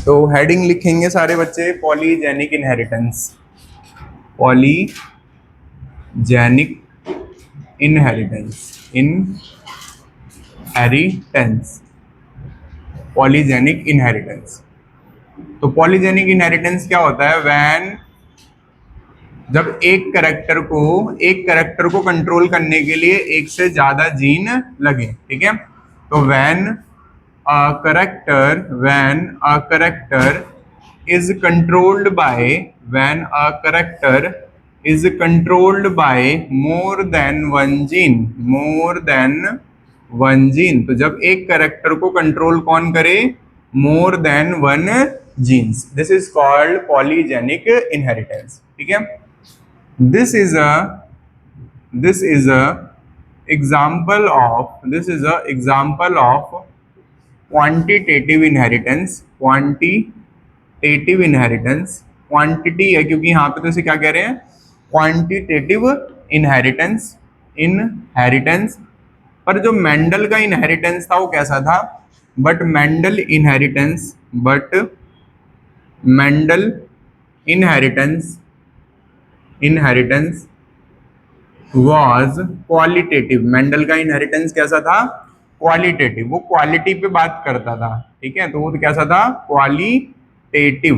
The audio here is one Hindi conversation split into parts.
तो हेडिंग लिखेंगे सारे बच्चे, polygenic inheritance. Polygenic inheritance, inheritance, polygenic inheritance. तो पॉलीजेनिक इनहेरिटेंस क्या होता है? व्हेन, जब एक करेक्टर को कंट्रोल करने के लिए एक से ज्यादा जीन लगे, ठीक है। तो when a character is controlled by when a character is controlled by more than one gene। तो जब एक करेक्टर को कंट्रोल कौन करे? More than one genes. This is called polygenic inheritance, ठीक है। This is a example of quantitative inheritance. Quantitative inheritance, quantity है क्योंकि यहाँ पे तो इसे क्या कह रहे हैं? Quantitative inheritance. पर जो मेंडल का इनहेरिटेंस था वो कैसा था? But Mendel inheritance was qualitative. Mendel का इनहेरिटेंस कैसा था? क्वालिटेटिव। वो क्वालिटी पे बात करता था, ठीक है। तो वो कैसा था? क्वालिटेटिव।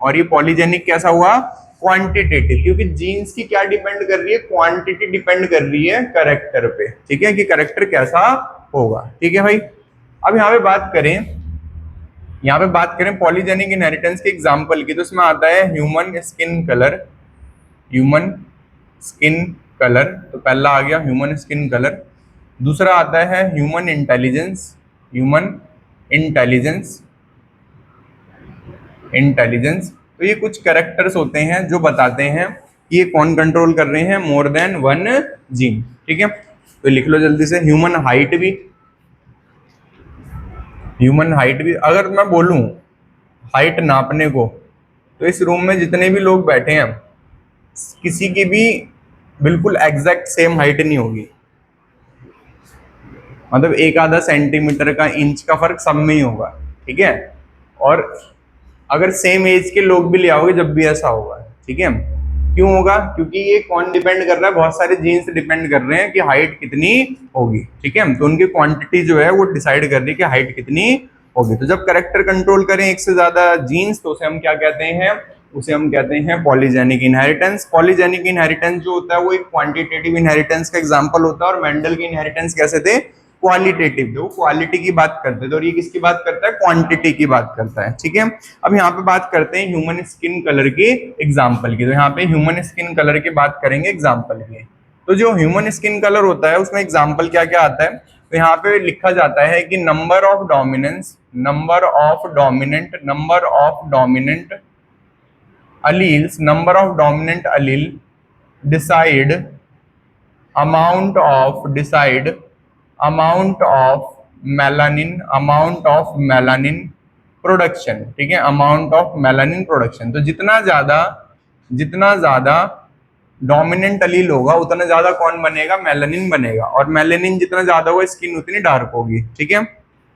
और ये पॉलीजेनिक कैसा हुआ? क्वांटिटेटिव, क्योंकि जीन्स की क्या डिपेंड कर रही है? क्वांटिटी डिपेंड कर रही है करेक्टर पे, ठीक है, कि करेक्टर कैसा होगा, ठीक है भाई। अब यहाँ पे बात करें पॉलीजेनिक इनहेरिटेंस के एग्जाम्पल की, तो इसमें आता है ह्यूमन स्किन कलर। तो पहला आ गया ह्यूमन स्किन कलर। दूसरा आता है ह्यूमन इंटेलिजेंस। तो ये कुछ कैरेक्टर्स होते हैं जो बताते हैं कि ये कौन कंट्रोल कर रहे हैं मोर देन वन जीन, ठीक है। तो लिख लो जल्दी से। ह्यूमन हाइट भी अगर मैं बोलूं हाइट नापने को, तो इस रूम में जितने भी लोग बैठे हैं किसी की भी बिल्कुल एग्जैक्ट सेम हाइट नहीं होगी। मतलब एक आधा सेंटीमीटर का, इंच का फर्क सब में ही होगा, ठीक है। और अगर सेम एज के लोग भी ले आओगे जब भी ऐसा होगा, ठीक है। क्यों होगा? क्योंकि ये कौन डिपेंड कर रहा है? बहुत सारे जीन्स डिपेंड कर रहे हैं कि हाइट कितनी होगी, ठीक है। तो उनकी क्वांटिटी जो है वो डिसाइड कर रही है कि हाइट कितनी होगी। तो जब करेक्टर कंट्रोल करें एक से ज्यादा जीन्स, तो उसे हम क्या कहते हैं? उसे हम कहते हैं पॉलीजेनिक इनहेरिटेंस। पॉलीजेनिक इनहेरिटेंस जो होता है वो एक क्वांटिटेटिव इनहेरिटेंस का एग्जांपल होता है। और मेंडल की इनहेरिटेंस कैसे थे? क्वालिटेटिव थे, वो क्वालिटी की बात करते थे। और ये किसकी बात करता है? क्वांटिटी की बात करता है, ठीक है। अब यहाँ पे बात करते हैं ह्यूमन स्किन कलर के एग्जाम्पल की। तो यहाँ पे ह्यूमन स्किन कलर की बात करेंगे एग्जाम्पल की। तो जो ह्यूमन स्किन कलर होता है उसमें एग्जाम्पल क्या क्या आता है? तो यहाँ पे लिखा जाता है कि number of dominant allele decide amount of melanin production, ठीक है। Amount of melanin production. तो जितना ज्यादा डोमिनेंट अलील होगा उतना ज्यादा कौन बनेगा? मेलानिन बनेगा। और मेलानिन जितना ज्यादा होगा स्किन उतनी डार्क होगी, ठीक है।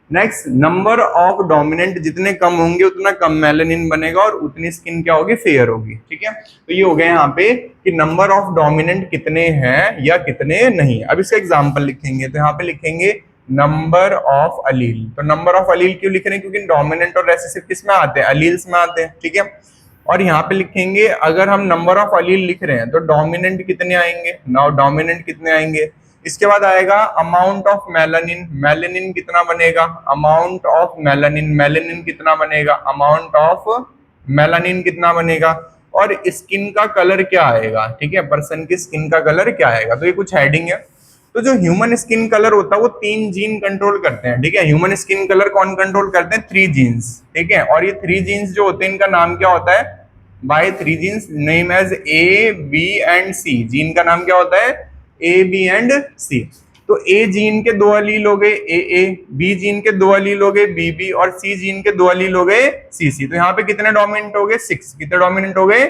नेक्स्ट, नंबर ऑफ डोमिनेंट जितने कम होंगे उतना कम मेलानिन बनेगा और उतनी स्किन क्या होगी? फेयर होगी, ठीक है। तो ये हो गया यहाँ पे कि नंबर ऑफ डोमिनेंट कितने हैं या कितने नहीं। अब इसका एग्जांपल लिखेंगे, तो यहाँ पे लिखेंगे नंबर ऑफ अलील। तो नंबर ऑफ अलील क्यों लिख रहे हैं? क्योंकि डोमिनेंट और रेसेसिव किस में आते हैं? अलील्स में आते हैं, ठीक है। और यहाँ पे लिखेंगे अगर हम नंबर ऑफ अलील लिख रहे हैं तो डोमिनेंट कितने आएंगे? नाउ डोमिनेंट कितने आएंगे? इसके बाद आएगा अमाउंट ऑफ मेलानिन। मेलानिन कितना बनेगा? अमाउंट ऑफ मेलानिन कितना बनेगा? अमाउंट ऑफ मेलानिन कितना बनेगा? और स्किन का कलर क्या आएगा, ठीक है। पर्सन की स्किन का कलर क्या आएगा? तो ये कुछ हेडिंग है। तो जो ह्यूमन स्किन कलर होता है वो 3 जीन कंट्रोल करते हैं, ठीक है। ह्यूमन स्किन कलर कौन कंट्रोल करते हैं? 3 जीन्स, ठीक है। और ये 3 जीन्स जो होते हैं इनका नाम क्या होता है? By 3 genes name as A, B and C. Gene का नाम क्या होता है? A, B and C. तो ए जीन के 2 अलील हो गए ए, बी जीन के 2 अलील हो गए बी, और सी जीन के 2 अलील हो गए सी। तो यहाँ पे कितने डोमिनेंट हो गए? 6। कितने डोमिनेंट हो गए?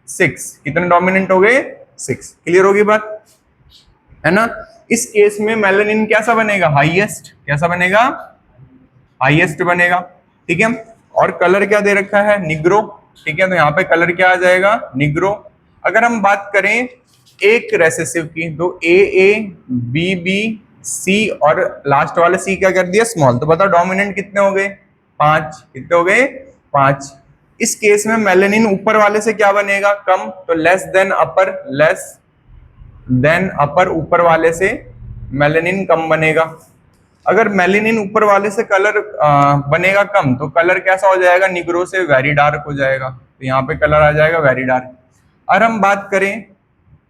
6। कितने डोमिनेंट हो गए? 6। क्लियर होगी बात, है ना। इस केस में मेलानिन कैसा बनेगा? हाईएस्ट। कैसा बनेगा? हाईएस्ट बनेगा, ठीक है। और कलर क्या दे रखा है, निग्रो। ठीक है, तो यहाँ पे कलर क्या आ जाएगा, निग्रो। अगर हम बात करें एक रेसेसिव की, तो ए बी बी सी और लास्ट वाले सी क्या कर दिया, स्मॉल। तो बताओ डोमिनेंट कितने हो गए, 5। कितने हो गए, 5। इस केस में मेलेनिन ऊपर वाले से क्या बनेगा, कम। तो लेस देन अपर, लेस देन अपर, ऊपर वाले से मेलेनिन कम बनेगा। अगर मेलेनिन ऊपर वाले से कलर बनेगा कम, तो कलर कैसा हो जाएगा, निग्रो से वेरी डार्क हो जाएगा। तो यहाँ पे कलर आ जाएगा वेरी डार्क। और हम बात करें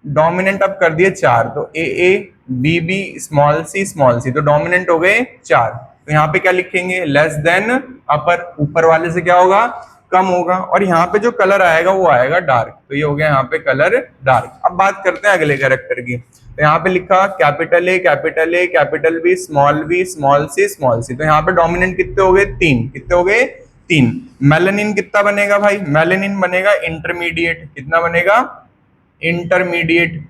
डोमिनेंट, अब कर दिए 4, तो A B B small C, तो डोमिनेंट हो गए 4। तो यहाँ पे क्या लिखेंगे, लेस देन अपर, ऊपर वाले से क्या होगा, कम होगा। और यहाँ पे जो कलर आएगा वो आएगा डार्क। तो ये हो गया यहाँ पे कलर डार्क। अब बात करते हैं अगले कैरेक्टर की। तो यहाँ पे लिखा capital A, capital A, capital B, small C. तो यहाँ पे डोमिनेंट कितने हो गए, 3। कितने हो गए, 3। मेलानिन कितना बनेगा भाई, मेलानिन बनेगा इंटरमीडिएट। कितना बनेगा, इंटरमीडिएट,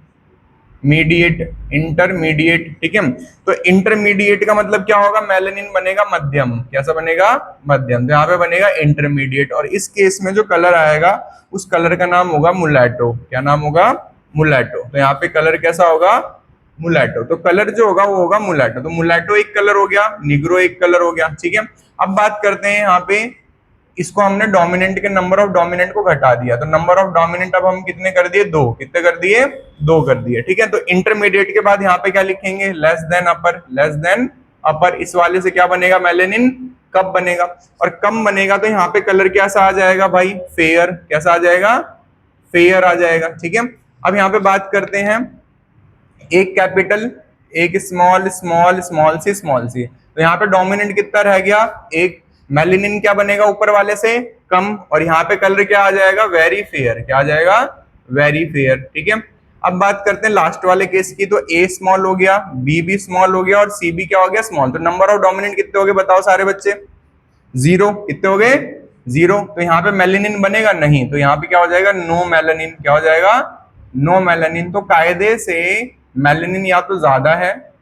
इंटरमीडिएट। ठीक है, तो इंटरमीडिएट का मतलब क्या होगा, मेलानिन बनेगा मध्यम। कैसा बनेगा, मध्यम। तो यहाँ पे बनेगा इंटरमीडिएट। और इस केस में जो कलर आएगा उस कलर का नाम होगा मुलैटो। क्या नाम होगा, मुलैटो। तो यहाँ पे कलर कैसा होगा, मुलैटो। तो कलर जो होगा वो होगा मुलैटो। तो मुलैटो एक कलर हो गया, निग्रो एक कलर हो गया। ठीक है, अब बात करते हैं यहाँ पे, इसको हमने डोमिनेंट के नंबर ऑफ डोमिनेंट को घटा दिया, तो नंबर ऑफ डोमिनेंट अब हम कितने कर दिए, 2। कितने कर दिए, 2 कर दिए। ठीक है, तो इंटरमीडिएट के बाद यहाँ पे क्या लिखेंगे, लेस देन अपर, लेस देन अपर। इस वाले से क्या बनेगा, मेलेनिन कब बनेगा, और कम बनेगा। तो यहाँ पे कलर कैसा आ जाएगा भाई, फेयर। कैसा आ जाएगा, फेयर आ जाएगा। ठीक है, अब यहाँ पे बात करते हैं एक कैपिटल, एक स्मॉल सी। तो यहाँ पे डोमिनेंट कितना रह गया, एक। मेलेनिन क्या बनेगा ऊपर वाले से, कम। और यहाँ पे कलर क्या आ जाएगा, वेरी फेयर। क्या आ जाएगा, वेरी फेयर। ठीक है, अब बात करते हैं लास्ट वाले केस की। तो ए स्मॉल हो गया, बी भी स्मॉल हो गया, और सी भी क्या हो गया, स्मॉल। तो नंबर ऑफ डोमिनेंट कितने हो गए बताओ सारे बच्चे, 0। कितने हो गए, 0। तो यहाँ पे मेलेनिन बनेगा नहीं, तो यहाँ पे क्या हो जाएगा, नो मेलेनिन। क्या हो जाएगा, नो मेलेनिन। तो कायदे से मेलेनिन या तो ज्यादा है,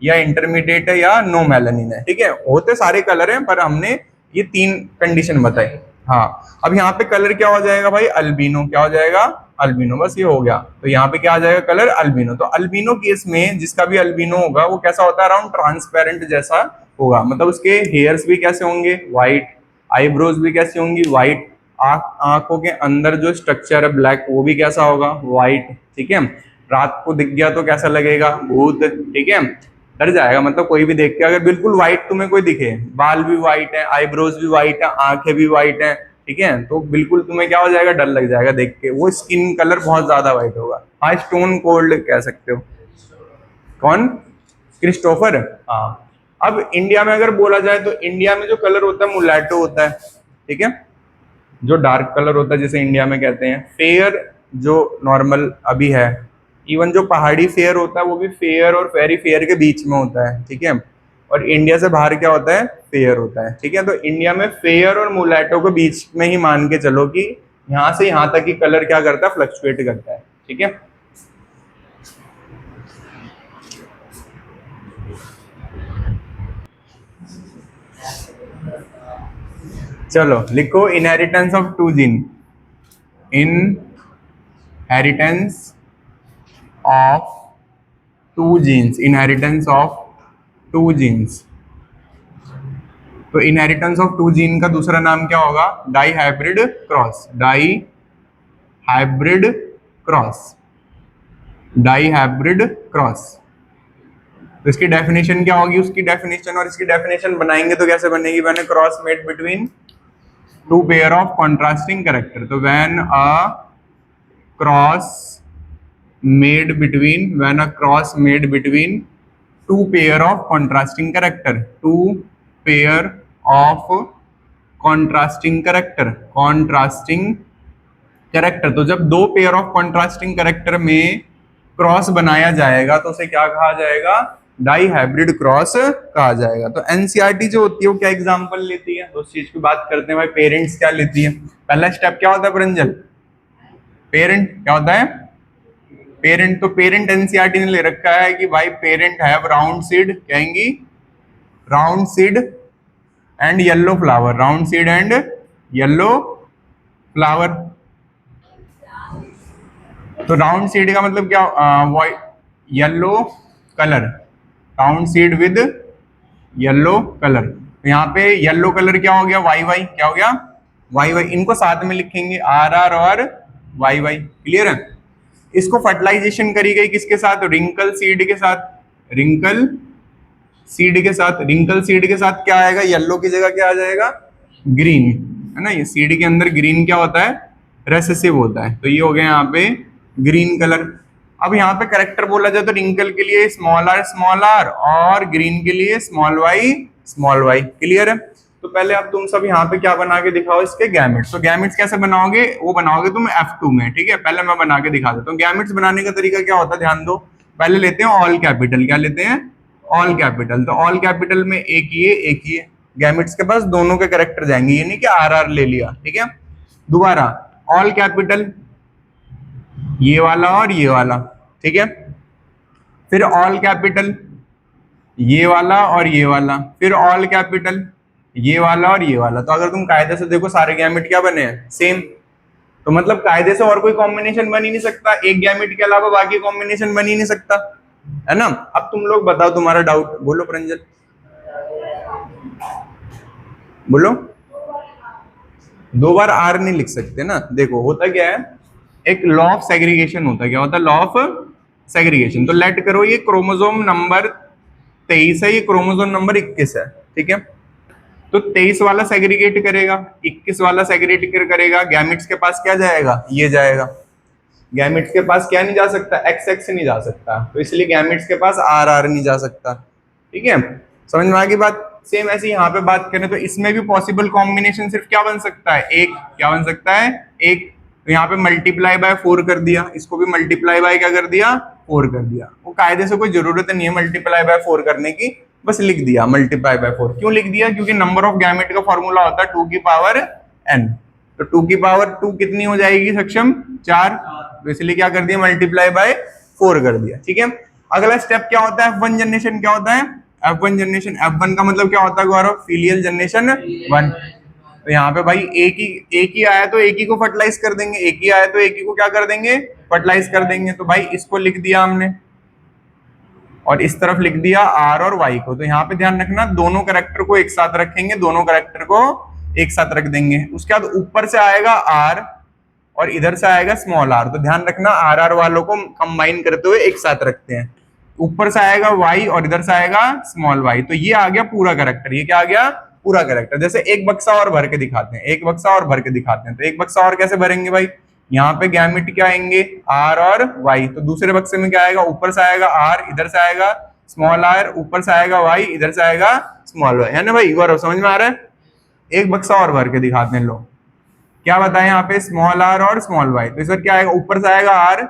या इंटरमीडिएट है, या नो मेलानिन है। ठीक है, होते सारे कलर हैं, पर हमने ये 3 कंडीशन बताई। हाँ, अब यहाँ पे कलर क्या हो जाएगा भाई, अल्बिनो। क्या हो जाएगा, अल्बिनो। बस ये हो गया। तो यहाँ पे क्या आ जाएगा, कलर अल्बिनो। तो अल्बिनो केस में जिसका भी अल्बिनो होगा वो कैसा होता है, अराउंड ट्रांसपेरेंट जैसा होगा। मतलब उसके हेयर्स भी कैसे होंगे, व्हाइट। आईब्रोज भी कैसी होंगी, व्हाइट। आंखों के अंदर जो स्ट्रक्चर है ब्लैक, वो भी कैसा होगा, व्हाइट। ठीक है, रात को दिख गया तो कैसा लगेगा, भूत। ठीक है, डर जाएगा। मतलब कोई भी देख के, अगर बिल्कुल व्हाइट तुम्हें कोई दिखे, बाल भी व्हाइट है, आईब्रोज भी व्हाइट है, आंखें भी व्हाइट है, ठीक है, तो बिल्कुल तुम्हें क्या हो जाएगा, डर लग जाएगा देख के। वो स्किन कलर बहुत ज्यादा व्हाइट होगा। हाँ, स्टोन कोल्ड कह सकते हो। कौन, क्रिस्टोफर। हाँ, अब इंडिया में अगर बोला जाए तो इंडिया में जो कलर होता है मुलैटो होता है। ठीक है, जो डार्क कलर होता है जिसे इंडिया में कहते हैं। फेयर जो नॉर्मल अभी है, इवन जो पहाड़ी फेयर होता है वो भी फेयर और वेरी फेयर के बीच में होता है। ठीक है, और इंडिया से बाहर क्या होता है, फेयर होता है। ठीक है, तो इंडिया में फेयर और मुलैटो के बीच में ही मान के चलो कि यहाँ से यहाँ तक की कलर क्या करता है, फ्लक्चुएट करता है। ठीक है, चलो लिखो, inheritance of 2 gene. Inheritance of 2 genes, inheritance of 2 genes. तो इनहेरिटेंस ऑफ 2 जीन का दूसरा नाम क्या होगा, dihybrid cross. Dihybrid cross, dihybrid cross. तो इसकी डेफिनेशन क्या होगी, उसकी डेफिनेशन और इसकी डेफिनेशन बनाएंगे तो कैसे बनेगी, मैंने cross made between 2 pair of contrasting character. तो when a cross made between, when a cross made between 2 pair of contrasting character, 2 pair of contrasting character, contrasting character। तो जब 2 पेयर ऑफ कॉन्ट्रास्टिंग कैरेक्टर में क्रॉस बनाया जाएगा तो उसे क्या कहा जाएगा, डाई हाइब्रिड क्रॉस कहा जाएगा। तो एनसीईआरटी जो होती है वो क्या एग्जांपल लेती है, तो उस चीज की बात करते हैं भाई। पेरेंट्स क्या लेती है, पहला स्टेप क्या होता है प्रंजल, पेरेंट क्या होता है, पेरेंट। तो पेरेंट एनसीईआरटी ने ले रखा है कि भाई पेरेंट हैव राउंड सीड, कहेंगी round seed and yellow flower, round seed and yellow flower. तो राउंड सीड का मतलब क्या, white yellow colour, round seed with yellow colour. तो यहाँ पे येलो कलर क्या हो गया, वाई वाई, क्या हो गया, वाई वाई। इनको साथ में लिखेंगे आर आर और वाई वाई, क्लियर है। इसको फर्टिलाइजेशन करी गई किसके साथ, रिंकल सीड के साथ, रिंकल सीड के साथ। रिंकल सीड के साथ क्या आएगा, येलो की जगह क्या आ जाएगा, ग्रीन, है ना। ये सीड के अंदर ग्रीन क्या होता है, रेसेसिव होता है, तो ये हो गया यहाँ पे ग्रीन कलर। अब यहाँ पे करेक्टर बोला जाए तो रिंकल के लिए स्मॉल आर और ग्रीन के लिए स्मॉल वाई, क्लियर है। तो पहले अब तुम सब यहाँ पे क्या बना के दिखाओ, इसके गैमेट्स। तो गैमेट्स कैसे बनाओगे, वो बनाओगे तुम F2 में, ठीक है। पहले मैं बना के दिखा देता हूँ। गैमेट्स बनाने का तरीका क्या होता है, ध्यान दो। पहले लेते हैं ऑल कैपिटल, क्या लेते हैं, ऑल कैपिटल। तो ऑल कैपिटल में एक ही है गैमेट्स के पास, दोनों के करेक्टर जाएंगे, ये नहीं कि आर आर ले लिया, ठीक है। दोबारा ऑल कैपिटल, ये वाला और ये वाला, ठीक है। फिर ऑल कैपिटल, ये वाला और ये वाला, फिर ऑल कैपिटल, ये वाला और ये वाला। तो अगर तुम कायदे से देखो सारे गैमेट क्या बने हैं, सेम। तो मतलब कायदे से और कोई कॉम्बिनेशन बन ही नहीं सकता, एक गैमेट के अलावा बाकी कॉम्बिनेशन बन ही नहीं सकता, है ना। अब तुम लोग बताओ तुम्हारा डाउट, बोलो प्रंजल, बोलो। दो बार आर नहीं लिख सकते ना, देखो होता क्या है, एक लॉ ऑफ सेग्रीगेशन होता है। क्या होता है, लॉ ऑफ सेग्रीगेशन। तो लेट करो ये क्रोमोसोम नंबर 23 है, ये क्रोमोसोम नंबर 21 है, ठीक है। तो 23 वाला सेग्रीगेट करेगा, 21 वाला सेग्रीगेट करेगा, गैमेट्स के पास क्या जाएगा, ये जाएगा। गैमेट्स के पास क्या नहीं जा सकता, एक्स एक्स नहीं जा सकता, तो इसलिए गैमेट्स के पास आर आर नहीं जा सकता, ठीक है। समझ में आ गई बात। सेम ऐसे यहाँ पे बात करें तो इसमें भी पॉसिबल कॉम्बिनेशन सिर्फ क्या बन सकता है, एक। क्या बन सकता है, एक। तो यहाँ पे मल्टीप्लाई बाय 4 कर दिया, इसको भी मल्टीप्लाई बाय क्या कर दिया, 4 कर दिया। वो कायदे से कोई जरूरत नहीं है मल्टीप्लाई बाय 4 करने की, बस लिख दिया मल्टीप्लाई बाय 4। क्यों लिख दिया, क्योंकि नंबर ऑफ गैमेट का फॉर्मूला होता है 2 की पावर n। तो 2 की पावर 2 कितनी हो जाएगी सक्षम, 4। तो इसलिए क्या कर दिया, मल्टीप्लाई बाय 4 कर दिया, ठीक है। अगला स्टेप क्या होता है, F1 जनरेशन। क्या होता है, F1 जनरेशन। F1 का मतलब क्या होता है गौरव, फीलियल जनरेशन 1। तो यहाँ पे भाई एक ही आया तो एक ही को फर्टिलाइज कर देंगे, एक ही आया तो एक ही को क्या कर देंगे, फर्टिलाइज कर देंगे। तो भाई इसको लिख दिया हमने और इस तरफ लिख दिया आर और वाई को। तो यहाँ पे ध्यान रखना, दोनों कैरेक्टर को एक साथ रखेंगे, दोनों कैरेक्टर को एक साथ रख देंगे। उसके बाद ऊपर से आएगा आर और इधर से आएगा स्मॉल आर। तो ध्यान रखना आर आर वालों को कंबाइन करते हुए एक साथ रखते हैं। ऊपर से आएगा वाई और इधर से आएगा स्मॉल वाई। तो ये आ गया पूरा कैरेक्टर, ये क्या आ गया, पूरा कैरेक्टर। जैसे एक बक्सा और भर के दिखाते हैं, एक बक्सा और भर के दिखाते हैं। तो एक बक्सा और कैसे भरेंगे भाई, यहाँ पे गैमेट क्या आएंगे, आर और वाई। तो दूसरे बक्से में क्या आएगा, ऊपर से आएगा आर, इधर से आएगा स्मॉल आर, ऊपर से आएगा वाई, इधर से आएगा स्मॉल वाई, है ना भाई। गौरव समझ में आ रहा है। एक बक्सा और भर के दिखाते हैं लोग, क्या बताएं यहाँ पे, स्मॉल आर और स्मॉल वाई। तो इस बार क्या आएगा, ऊपर से आएगा R,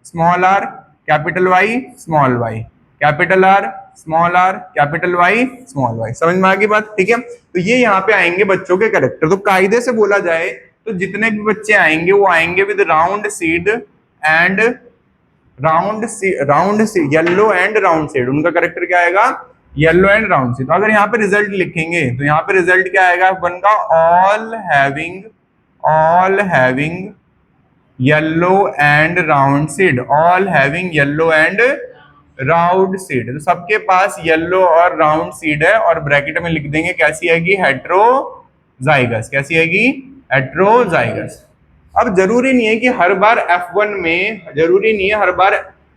small R, capital Y, small Y, capital R, small R, capital Y, small Y. समझ में आ गई बात, ठीक है। तो ये यहाँ पे आएंगे बच्चों के कैरेक्टर। तो कायदे से बोला जाए तो जितने भी बच्चे आएंगे वो आएंगे with round seed and yellow and round seed. उनका कैरेक्टर क्या आएगा, येलो एंड राउंड सीड। तो अगर यहाँ पे रिजल्ट लिखेंगे तो यहाँ पे रिजल्ट क्या आएगा, वन का all having yellow and round seed, all having yellow and round seed। तो सबके पास येलो और राउंड सीड है और ब्रैकेट में लिख देंगे कैसी आएगी, हेट्रोजाइगस। कैसी आएगी, हेट्रोजाइगस। अब जरूरी नहीं है कि हर बार F1 में, जरूरी नहीं है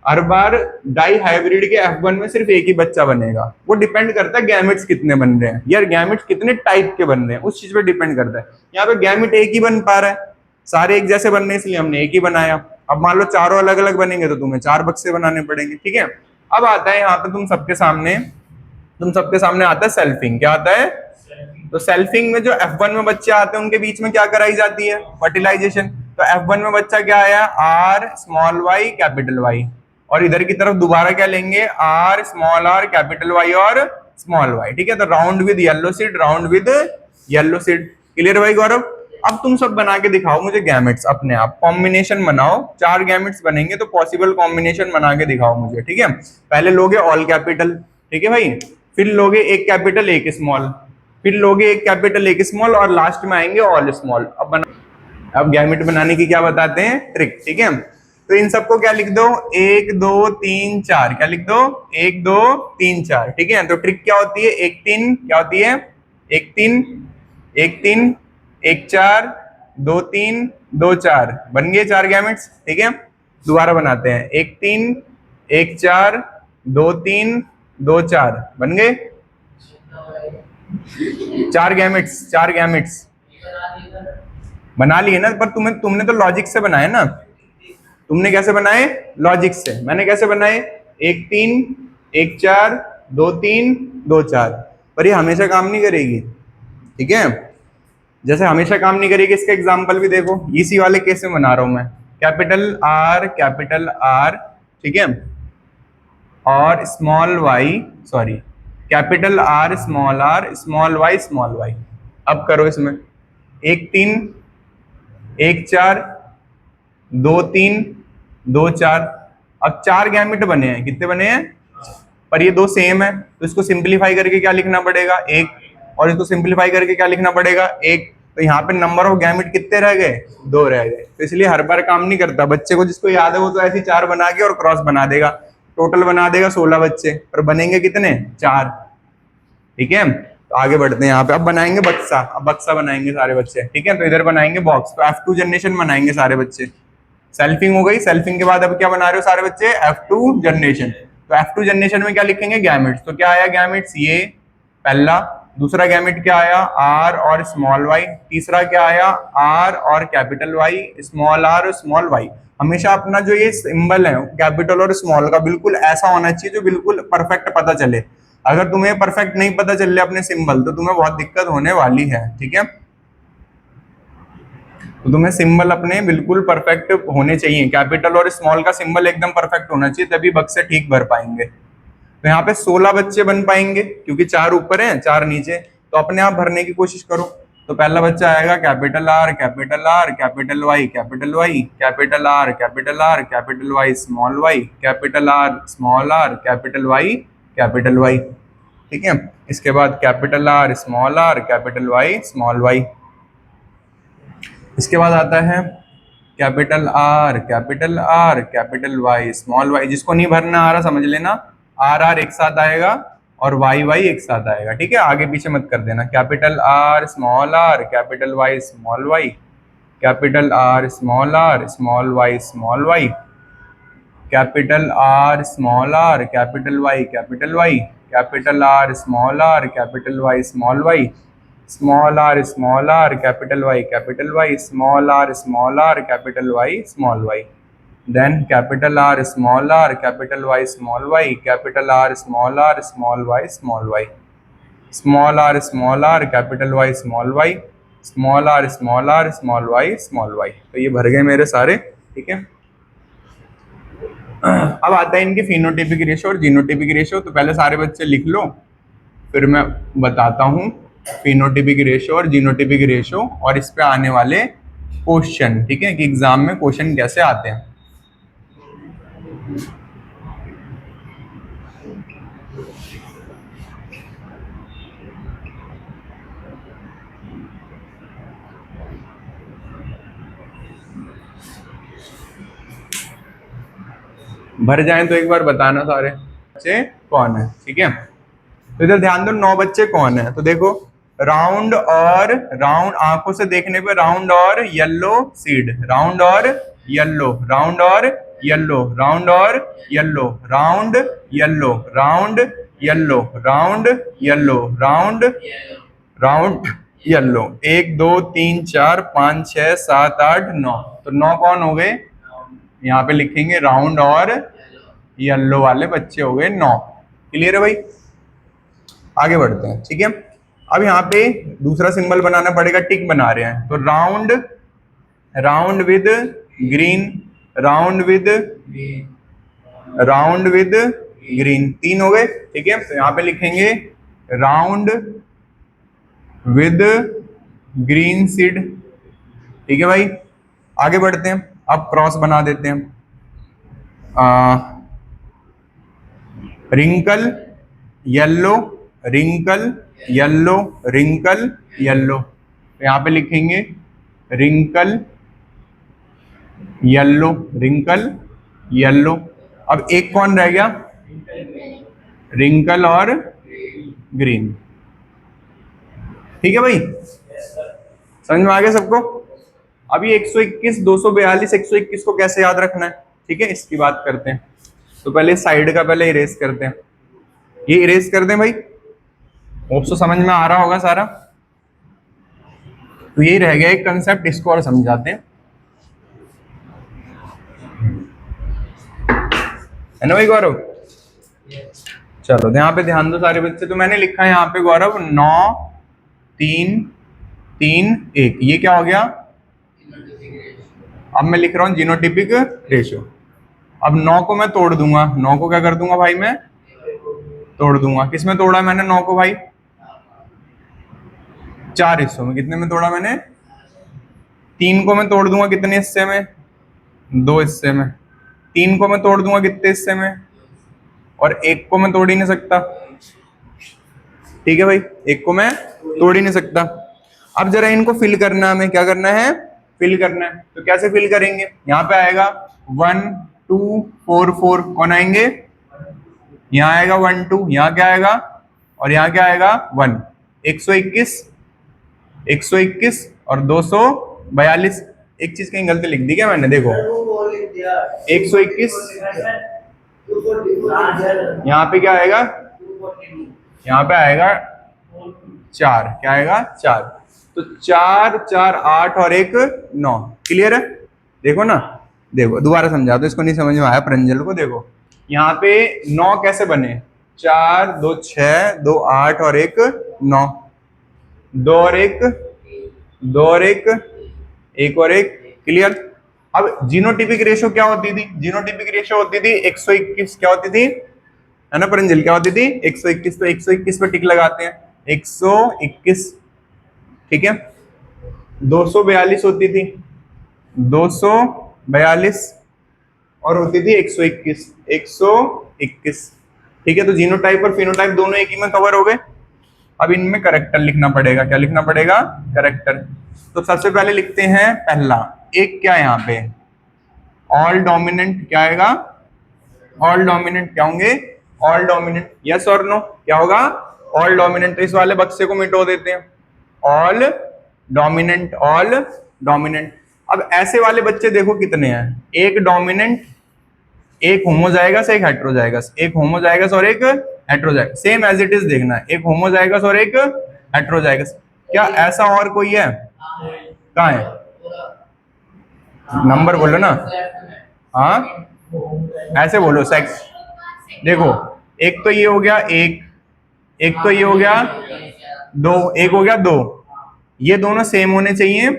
हर बार डाई हाइब्रिड के F1 में सिर्फ एक ही बच्चा बनेगा। वो डिपेंड करता है गैमेट्स कितने बन रहे हैं यार, गैमेट्स कितने टाइप के बन रहे हैं उस चीज पे डिपेंड करता है। यहाँ पे गैमेट एक ही बन पा रहा है, सारे एक जैसे बन रहे हैं इसलिए हमने एक ही बनाया। अब मान लो चारों अलग अलग बनेंगे तो तुम्हें 4 बक्से बनाने पड़ेंगे, ठीक है। अब आता है यहाँ पे तुम सबके सामने आता है सेल्फिंग। क्या आता है, तो सेल्फिंग में जो F1 में बच्चे आते हैं उनके बीच में क्या कराई जाती है, फर्टिलाइजेशन। तो F1 में बच्चा क्या आया, R small Y capital Y, और इधर की तरफ दोबारा क्या लेंगे, R small R capital Y और स्मॉल वाई, ठीक है। तो round with yellow seed, round with yellow seed. Clear भाई गौरव। अब तुम सब बना के दिखाओ मुझे गैमेट्स, अपने आप कॉम्बिनेशन बनाओ। 4 गैमेट्स बनेंगे तो पॉसिबल कॉम्बिनेशन बना के दिखाओ मुझे, ठीक है। पहले लोगे ऑल कैपिटल, ठीक है भाई, फिर लोगे एक कैपिटल एक स्मॉल, फिर लोगे एक कैपिटल एक स्मॉल और लास्ट में आएंगे ऑल स्मॉल। अब गैमेट बनाने की क्या बताते हैं, ट्रिक, ठीक है। तो इन सबको क्या लिख दो, 1 2 3 4, क्या लिख दो, 1 2 3 4, ठीक है। तो ट्रिक क्या होती है, 1 3 क्या होती है, 1 3 1 3 1 4 2 3 2 4, बन गए 4 गैमेट्स, ठीक है। दोबारा बनाते हैं, 1 3 1 4 2 3 2 4, बन गए 4 गैमेट्स, 4 गैमेट्स बना लिए ना। पर तुमने तो लॉजिक से बनाए ना, तुमने कैसे बनाए, लॉजिक से। मैंने कैसे बनाए, 1 3 1 4 2 3 2 4। पर ये हमेशा काम नहीं करेगी, ठीक है। जैसे हमेशा काम नहीं करेगी, इसका एग्जांपल भी देखो, इसी वाले केस में बना रहा हूं मैं, कैपिटल आर, ठीक है, और small Y, sorry, capital R small Y. अब करो इसमें 1 3 1 4 2 3 2 4। अब 4 गैमेट बने हैं, कितने बने हैं, पर ये दो सेम है, तो इसको सिंपलीफाई करके क्या लिखना पड़ेगा, 1, और इसको सिंपलीफाई करके क्या लिखना पड़ेगा, 1। तो यहाँ पे नंबर ऑफ गैमेट कितने रह गए, 2 रह गए। तो इसलिए हर बार काम नहीं करता। बच्चे को जिसको याद है वो तो ऐसे 4 बना के और क्रॉस बना देगा, टोटल बना देगा 16 बच्चे, पर बनेंगे कितने, 4, ठीक है। तो आगे बढ़ते हैं, यहाँ पे अब बनाएंगे बक्सा, अब बक्सा बनाएंगे सारे बच्चे, ठीक है। तो इधर बनाएंगे बॉक्स, तो F2 जनरेशन बनाएंगे सारे बच्चे। सेल्फिंग हो गई, सेल्फिंग के बाद अब क्या बना रहे हो सारे बच्चे, F2 जनरेशन। तो F2 जनरेशन में क्या लिखेंगे, गैमेट्स। तो क्या आया गैमेट्स, ये पहला। दूसरा गैमेट क्या आया, R और स्मॉल वाई। तीसरा क्या आया, R और कैपिटल वाई, स्मॉल r और स्मॉल वाई। हमेशा अपना जो ये सिंबल है कैपिटल और स्मॉल का बिल्कुल ऐसा होना चाहिए जो बिल्कुल परफेक्ट पता चले। अगर तुम्हें परफेक्ट नहीं पता चल रहे अपने सिंबल, तो तुम्हें बहुत दिक्कत होने वाली है, ठीक है। तो तुम्हें सिंबल अपने बिल्कुल परफेक्ट होने चाहिए, कैपिटल और स्मॉल का सिंबल एकदम परफेक्ट होना चाहिए, तभी बक्से ठीक भर पाएंगे। तो यहाँ पे 16 बच्चे बन पाएंगे, क्योंकि 4 ऊपर हैं 4 नीचे, तो अपने आप भरने की कोशिश करो। तो पहला बच्चा आएगा capital R capital Y capital Y, capital R capital Y small Y, capital R small R capital Y, ठीक है। इसके बाद capital R capital Y small Y. इसके बाद आता है capital R capital Y small Y. जिसको नहीं भरना आ रहा समझ लेना, आर एक साथ आएगा और वाई एक साथ आएगा, ठीक है। आगे पीछे मत कर देना। Capital R capital Y small Y, capital R small Y small Y, capital R capital Y, capital R capital Y small Y, small R capital Y small R capital Y small Y. Then capital R capital Y small Y, capital R small Y small Y, small R capital Y small Y, small R small Y small Y. तो ये भर गए मेरे सारे, ठीक है। अब आता है इनके फिनोटाइपिक रेशियो और जीनोटाइपिक रेशियो। तो पहले सारे बच्चे लिख लो, फिर मैं बताता हूँ फिनोटाइपिक रेशियो और जीनोटाइपिक रेशियो और इस पे आने वाले क्वेश्चन, ठीक है, कि एग्जाम में क्वेश्चन कैसे आते हैं। भर जाएं तो एक बार बताना सारे बच्चे कौन है, ठीक है। तो इधर ध्यान दो 9 बच्चे कौन है। तो देखो राउंड आंखों से देखने पे राउंड और येलो सीड, राउंड और येलो, राउंड और येलो, राउंड और yellow, round yellow, round yellow, round yellow, round yellow. 1 2 3 4 5 6 7 8 9। तो 9 कौन हो गए, यहाँ पे लिखेंगे राउंड और येलो वाले बच्चे हो गए 9। क्लियर है भाई, आगे बढ़ते हैं, ठीक है। अब यहाँ पे दूसरा सिंबल बनाना पड़ेगा, टिक बना रहे हैं। तो round with green, round with green, 3 हो गए, ठीक है। तो यहाँ पे लिखेंगे राउंड विद ग्रीन सीड, ठीक है भाई। आगे बढ़ते हैं, अब क्रॉस बना देते हैं। Wrinkle yellow, wrinkle yellow, wrinkle, yellow. यहाँ पे लिखेंगे रिंकल येलो, रिंकल येलो। अब एक कौन रह गया? रिंकल और ग्रीन। ठीक है भाई, समझ में आ गया सबको? अभी 121, 242, 121 को कैसे याद रखना है, ठीक है, इसकी बात करते हैं। तो पहले साइड का पहले इरेज करते हैं, ये इरेज कर दें भाई। होप सो समझ में आ रहा होगा सारा। तो यही रह गया एक कंसेप्ट, इसको और समझाते हैं, है ना भाई गौरव? चलो यहाँ पे ध्यान दो सारे बच्चे। तो मैंने लिखा है यहाँ पे गौरव 9 3 3 1, ये क्या हो गया? अब मैं लिख रहा हूँ जीनोटिपिक रेशियो। अब 9 को मैं तोड़ दूंगा, 9 को क्या कर दूंगा भाई? मैं तोड़ दूंगा। किस में तोड़ा मैंने 9 को भाई? 4 हिस्सों में। कितने में तोड़ा मैंने? 3 को मैं तोड़ दूंगा कितने हिस्से में? 2 हिस्से में। 3 को मैं तोड़ दूंगा कितने हिस्से में? और 1 को मैं तोड़ ही नहीं सकता, ठीक है भाई, 1 को मैं तोड़ ही नहीं सकता। अब जरा इनको फिल करना है, हमें क्या करना है? फिल करना है। तो कैसे फिल करेंगे? यहाँ पे आएगा 1 2 4 4, कौन आएंगे? यहाँ आएगा 1 2, यहाँ क्या आएगा? और यहाँ क्या आएगा? 1। 121 121 और 242। एक चीज कहीं गलती लिख दी क्या मैंने? देखो 121, यहाँ पे क्या आएगा? यहाँ पे आएगा 4, क्या आएगा? 4। तो 4 4 8 और 1 9। क्लियर है? देखो ना, देखो दोबारा समझा दो, इसको नहीं समझ में आया प्रंजल को। देखो यहाँ पे 9 कैसे बने? 4 2 6 2 8 और 1 9, 2 और 1 2 और 1 1 और 1। क्लियर? अब जीनोटिपिक रेशियो क्या होती थी? जीनोटिपिक रेशियो होती थी 121। क्या होती थी, है ना प्रंजल? क्या होती थी? 121। तो 121 पे टिक लगाते हैं, 121, ठीक है। 242 होती थी, 242, और होती थी 121 121, ठीक है। तो जीनोटाइप और फिनोटाइप दोनों एक ही में कवर हो गए। अब इनमें करेक्टर लिखना पड़ेगा। क्या लिखना पड़ेगा? करेक्टर। तो सबसे पहले लिखते हैं पहला एक, क्या यहाँ पे? All dominant. क्या आएगा? All dominant. क्या होंगे? All dominant. यस और नो? क्या होगा? All dominant. तो इस वाले बक्से को मिटो देते हैं, ऑल डोमिनेंट, ऑल डोमिनेंट। अब ऐसे वाले बच्चे देखो कितने हैं? एक डोमिनेंट, एक होमोजाइगस, एक हेटेरोजाइगस, एक होमोजाइगस और एक heterozygous. Same as it is देखना है, एक होमोजाइगस और एक हेटेरोजाइगस। क्या ऐसा और कोई है? कहाँ है? नंबर बोलो ना। हाँ ऐसे बोलो, सेक्स। देखो एक तो ये हो गया एक, एक तो ये हो गया दो, एक हो गया दो। ये दोनों सेम होने चाहिए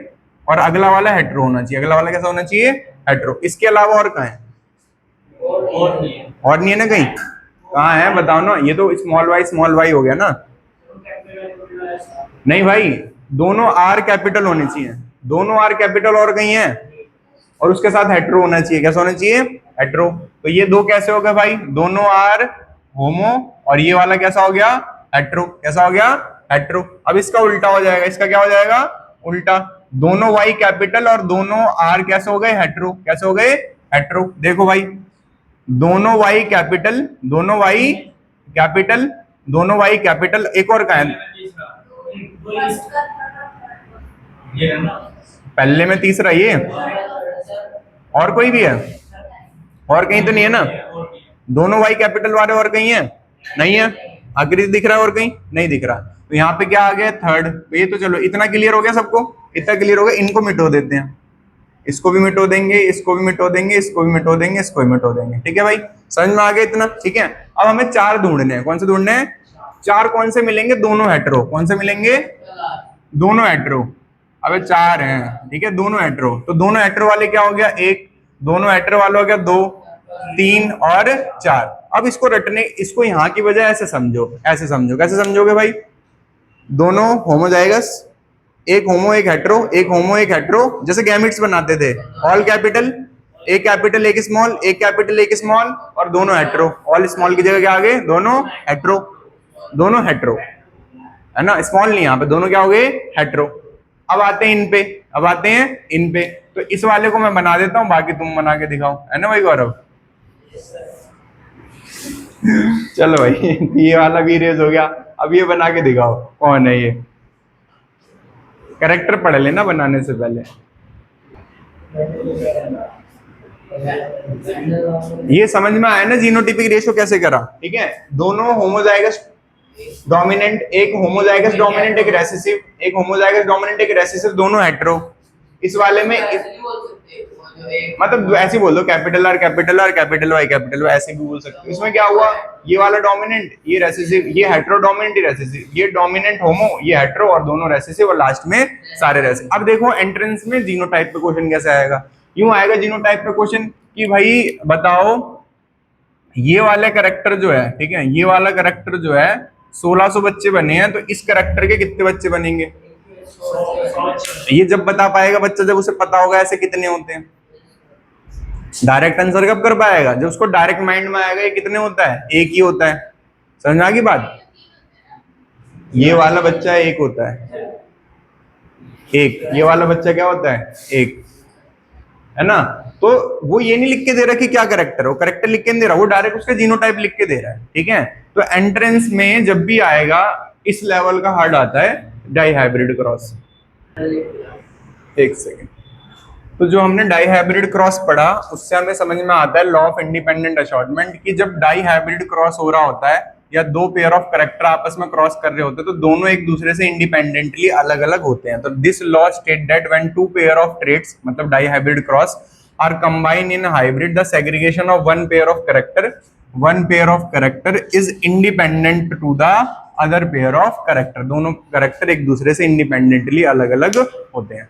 और अगला वाला हेटेरो होना चाहिए। अगला वाला कैसा होना चाहिए? हेटेरो। इसके अलावा और कहाँ है? और नहीं है ना कहीं? कहाँ है बताओ ना। ये तो स्मॉल वाई हो गया ना। नहीं भाई, दोनों आर कैपिटल होने चाहिए, दोनों आर कैपिटल और कहीं है, और उसके साथ हेटेरो होना चाहिए। कैसा होना चाहिए? हेटेरो। तो ये दो कैसे हो गए भाई? दोनों आर होमो, और ये वाला कैसा हो गया? हेटेरो। कैसा हो गया? हेटेरो। अब इसका उल्टा हो जाएगा। इसका क्या हो जाएगा? उल्टा। दोनों वाई कैपिटल और दोनों आर कैसे हो गए? हेटेरो। कैसे हो गए? हेटेरो। देखो भाई, दोनों वाई कैपिटल, दोनों वाई कैपिटल, दोनों वाई कैपिटल। एक और का है पहले में, तीसरा ये, और कोई भी है? और कहीं तो नहीं है ना? दोनों वाई कैपिटल वाले और कहीं है? नहीं है। आखिरी दिख रहा है और कहीं नहीं दिख रहा। तो यहाँ पे क्या आ गया? थर्ड। ये तो चलो इतना क्लियर हो गया सबको, इतना क्लियर हो गया। इनको मिटो देते हैं, इसको भी मिटो देंगे, इसको भी मिटो देंगे, इसको भी मिटो देंगे, इसको भी मिटो देंगे। ठीक है भाई, समझ में आ गया इतना? ठीक है। अब हमें चार ढूंढने हैं। कौन से ढूंढने हैं? चार कौन से मिलेंगे? दोनों हेटेरो। कौन से मिलेंगे? दोनों हेटेरो। अबे चार हैं, ठीक है, दोनों हेटेरो। तो दोनों हेटेरो वाले क्या हो गया? एक। दोनों हेटेरो वाले हो गया दो, तीन और चार। अब इसको रटने, इसको यहाँ की बजाय ऐसे समझो, ऐसे समझो। कैसे समझोगे भाई? दोनों होमोजाइगस, एक होमो एक हेटेरो, एक होमो एक हेटेरो, जैसे गैमेट्स बनाते थे। ऑल कैपिटल, एक कैपिटल एक स्मॉल, एक कैपिटल एक स्मॉल, और दोनों हेटेरो। ऑल स्मॉल की जगह क्या आ गए? दोनों हेटेरो, दोनों हेटेरो। है ना, स्मॉल नहीं, यहाँ पे दोनों क्या हो गए, हेट्रो। अब आते हैं इन पे, अब आते हैं इन पे। तो इस वाले को मैं बना देता हूँ, बाकी तुम बना के दिखाओ, है ना भाई गौरव। चलो भाई ये वाला भी इरेज हो गया। अब ये बना के दिखाओ कौन है ये, कैरेक्टर पढ़ लेना बनाने से पहले। ये समझ में आया ना जीनोटिपिक रेशियो कैसे करा, ठीक है। दोनों होमोजाइगस डोमिनेंट, एक होमोजाइगस डोमिनेंट एक रेसेसिव, एक होमोजाइगस डोमिनेंट एक रेसेसिव, दोनों हेटेरो। इस वाले में मतलब ऐसे बोल दो, capital R capital R capital Y capital Y, ऐसे भी बोल सकते हो। इसमें क्या हुआ, ये वाला डोमिनेंट, ये रेसेसिव, ये हेटेरो डोमिनेंट, ये रेसेसिव, ये डोमिनेंट होमो, ये हेटेरो, और दोनों रेसेसिव, और लास्ट में सारे रेसेसिव। अब देखो एंट्रेंस में जीनोटाइप पे क्वेश्चन कैसे आएगा, यूं आएगा जीनोटाइप पे क्वेश्चन कि भाई बताओ ये वाले कैरेक्टर जो है, ठीक है, ये वाला कैरेक्टर जो है 1600 बच्चे बने हैं, तो इस कैरेक्टर के कितने बच्चे बनेंगे। ये जब बता पाएगा बच्चा, जब उसे पता होगा ऐसे कितने होते हैं। डायरेक्ट आंसर कब कर पाएगा, जब उसको डायरेक्ट माइंड में आएगा ये कितने होता है, एक ही होता है। समझ आ गई बात, ये वाला बच्चा एक होता है, एक, ये वाला बच्चा क्या होता है, एक, है ना। तो वो ये नहीं लिख के दे रहा कि क्या कैरेक्टर, वो कैरेक्टर लिख के नहीं दे रहा, वो डायरेक्ट उसका जीनोटाइप लिख के दे रहा है, ठीक है। तो एंट्रेंस में जब भी आएगा इस लेवल का हार्ड आता है डाई हाइब्रिड क्रॉस। एक सेकेंड, तो जो हमने डाई हाइब्रिड क्रॉस पढ़ा उससे हमें समझ में आता है लॉ ऑफ इंडिपेंडेंट असॉर्टमेंट, कि जब डाई हाइब्रिड क्रॉस हो रहा होता है या दो पेयर ऑफ कैरेक्टर आपस में क्रॉस कर रहे होते हैं, तो दोनों एक दूसरे से इंडिपेंडेंटली अलग अलग होते हैं। तो this law state that when two pair of traits, मतलब dihybrid cross, are combined in hybrid, the segregation of one pair of character is independent to the other pair of character. दोनों कैरेक्टर एक दूसरे से इंडिपेंडेंटली अलग अलग होते हैं।